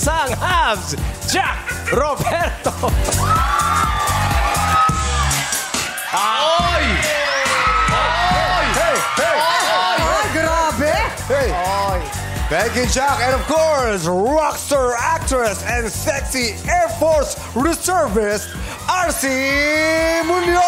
sang Habs, Jack Roberto. Oy! Grabe! Hey! Thank you, Jack. And of course, rockstar actress and sexy Air Force reservist, RC Munoz!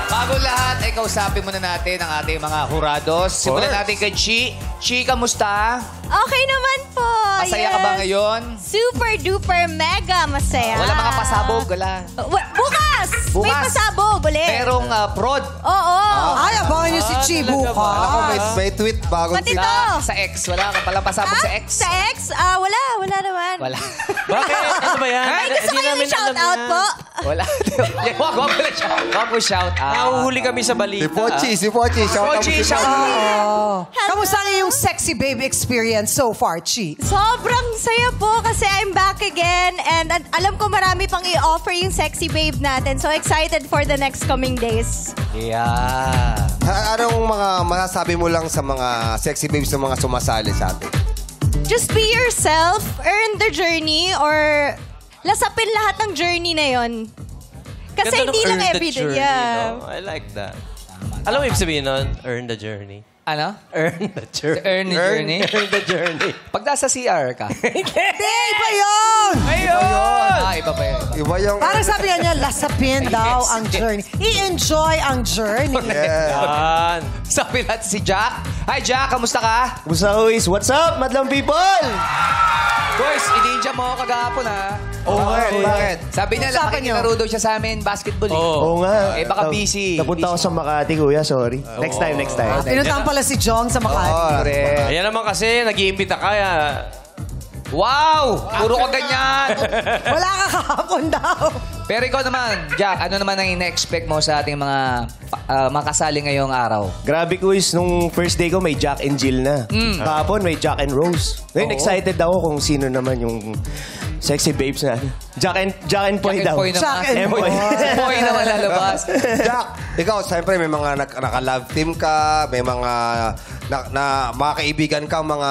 Bago lahat, ay kausapin muna natin ang ating mga hurados. Simulan natin kay Chi. Chi, kamusta? Okay naman po. Masaya ka ba ngayon? Super duper mega masaya. Wala mga pasabog, wala. Bukas! May pasabog ulit. Merong prod. Oo. Ay, abangan niyo si Chi bukas. Ako may tweet bagong Pati tweet. to. Sa X, wala ka pala pasabog sa X? Sa X? Wala naman. Wala. Bakit? Ano ba yan? Ay, gusto kayo ng shout out po? Wala. Wag mo shout out. Nahuhuli kami sa balita. Si Pochi. Shout out mo Pochi, si shout out. Kamusta ang iyong sexy babe experience so far, Chi? Sobrang saya po kasi I'm back again and alam ko marami pang i-offer yung sexy babe natin. So excited for the next coming days. Yeah. Anong mga masasabi mo lang sa mga sexy babes na mga sumasali sa atin? Just be yourself, earn the journey, or lasapin lahat ng journey na yon. Kasi Ganda hindi nung lang earn the everyday. journey, Yeah. no? I like that. Alam mo ibig sabihin nun? Earn the journey. Ano? Earn the journey. Earn the journey? Earn the journey. Pag nasa CR ka. Hindi, iba yun! Ayun! Iba pa yun. Iba yung... Parang sabi nga niya, lasapin daw Yes. ang journey. I-enjoy ang journey. Yeah. Yan. Sabi natin si Jack. Hi Jack, kamusta ka? Kumusta, Luis? What's up, madlang people? Boys, ininja mo ako kagahapon ha. Bakit? Sabi niya, Usapan niyo. nakikilaro daw siya sa amin, basketball eh. Oo. Oo nga. Eh, baka busy. Napunta ako sa Makati, kuya. Sorry. Next time, next time. Pinuntahan pala si Jong sa Makati. Correct. Ayan naman kasi, nag-iimbita ka. Wow! Puro ka ganyan! Wala ka kahapon daw. Pero ikaw naman, Jack, ano naman ang ina-expect mo sa ating mga makasali ngayong araw? Grabe, kuis. Nung first day ko, may Jack and Jill na. Kahapon, may Jack and Rose. Ngayon, excited ako kung sino naman yung sexy babes na. Jack and Poy daw. Poy Jack and naman. Poy. Poy naman lalabas. Jack, ikaw, siyempre may mga naka-love team ka, may mga mga kaibigan ka, mga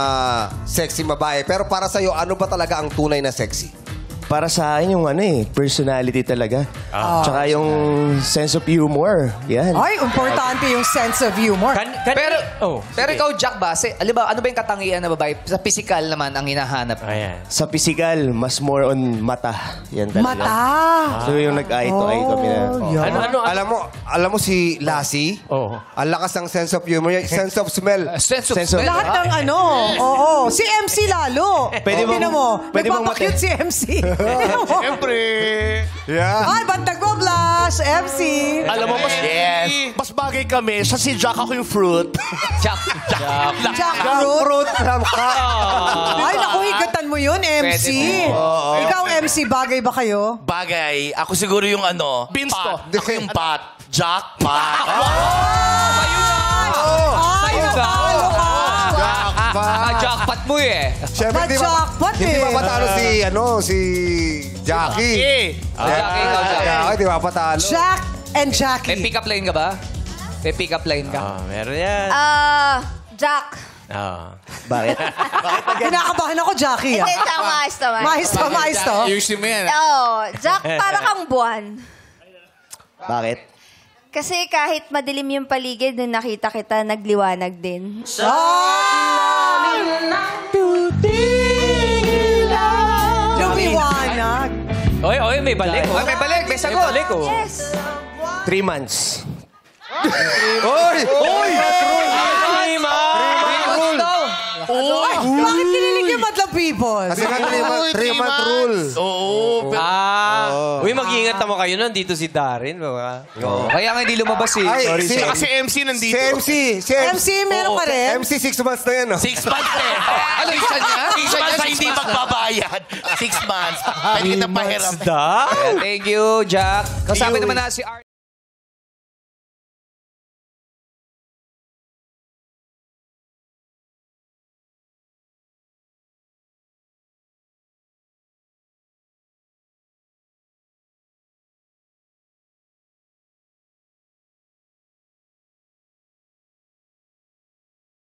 sexy babae. Pero para sa'yo, ano ba talaga ang tunay na sexy? Para sa akin, yung personality talaga. Tsaka yung sense of humor. Yan. Ay, importante yung sense of humor. Pero ikaw, Jack ba? Ano ba yung katangian na babae? Sa physical naman ang hinahanap. Ayan. Sa physical, mas more on mata. Yan talaga. Mata. So yung nag-eye to eye kami na. Yeah. Alam mo si Lassie? Oo. Ang lakas ng sense of humor, yung sense of smell. Sense of Sense of- smell. Lahat ng oo. Si MC lalo. Pwede bang- Tingnan mo, pwede bang nagpapakute si MC. Siyempre. Yeah. Ay, ba't nagbo-blush, MC? Alam mo, mas bagay kami sa si Jack ako yung fruit. Jack. Jackfruit. Ay, Diba? naku, higatan mo yun, MC. Pwede Ikaw, MC, bagay ba kayo? Bagay. Ako siguro yung Beans to. Ako yung pot. Jack, pot. Sa'yo ka. Jackpot. Jackpot mo eh. Siyempre, Ma-jackpot Hindi eh. ba patalo si Jackie? Jackie, ikaw, Jack. Jackie, di ba patalo? Jack and May Jackie. pick-up line ka ba? May pick-up line ka? Meron yan. Jack. Bakit? Kinakabahan ako, Jackie. Hindi, Jack, maayos naman. Mais to. Ayusin mo yan. Jack, para kang buwan. Bakit? Kasi kahit madilim yung paligid, nung nakita kita, nagliwanag din. Lumiwanag. Oy, may balik. Ay, may balik. May sagot. May balik, oh. Yes. 3 months. Oy! Bakit kinilig yung madlang people? Kasi nga 3-month rule. Oo. Uy, mag-iingat naman kayo nun. Dito si Darren. Kaya nga hindi lumabas eh. Ay, Kasi MC nandito. MC, meron pa rin. MC 6 months na yan, no? 6 months eh. Ano, isa niya? 6 months na hindi magbabayad. 6 months. Pwede kita pahiram. Da? Thank you, Jack. Kasama naman na si Art.